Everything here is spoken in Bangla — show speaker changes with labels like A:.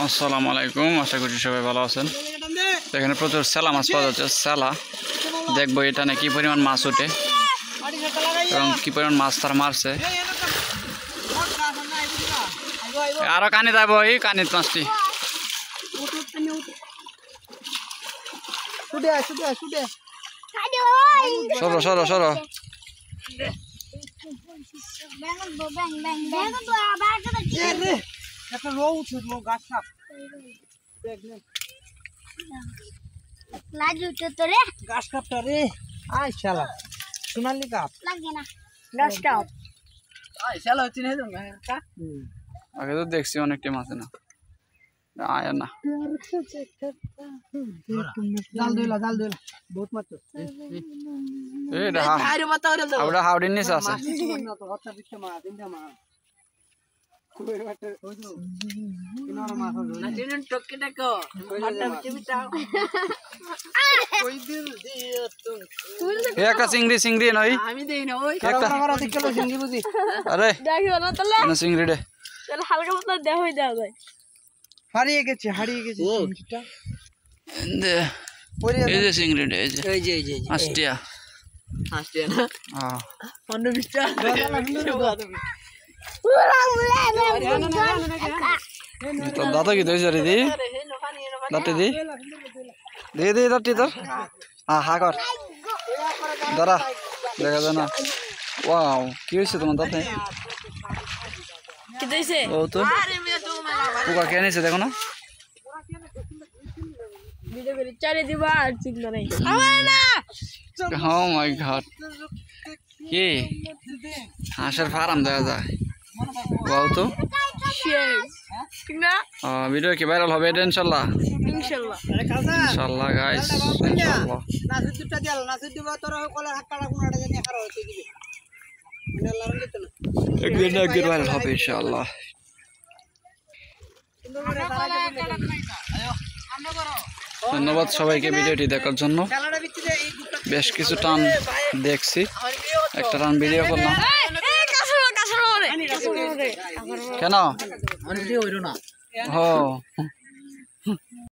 A: আসসালামু আলাইকুম, আশা করি সবাই ভালো আছেন। এখানে প্রচুর স্যালা মাছ পাওয়া যাচ্ছে। স্যালা দেখবো এটা না কি পরিমাণ মাছ ওঠে এবং কি পরিমাণ মাছ তারা মারছে। আরো কানি যাবো, এই কানিত মাছটি সরো সরো সরো। আগে তো দেখছি অনেকটা মাছ না আয় না হাওড়ির নিচে আছে। একটা চিংড়ি চিংড়ি নয় আরে চিংড়ি রে
B: হালকা মতো দেওয়া দেওয়া যায়।
C: হারিয়ে গেছে
A: এই যে চিংড়ি রে, এই যে আষ্টিয়া না তোর দাদা কি দইছে রে দি দাঁতে দি দে দে দাঁতি তোর হা কর দাঁড়া দেখা যায় না। ওয়াও কি হয়েছে তোমার দাঁতে? ও তো পোকা কে নিয়েছে দেখো না। Oh my God, কি হাঁসের ফার্ম দেখা যায়। বাউ তো ভিডিও কি ভাইরাল হবে এটা ইনশাল্লাহ ইনশাল্লাহ গাইস ইনশাল্লাহ। একদিন না একদিন ভাইরাল হবে ইনশাল্লাহ। ধন্যবাদ সবাইকে ভিডিওটি দেখার জন্য। বেশ কিছু টান দেখছি, একটা টান ভিডিও করলাম। কেন? ও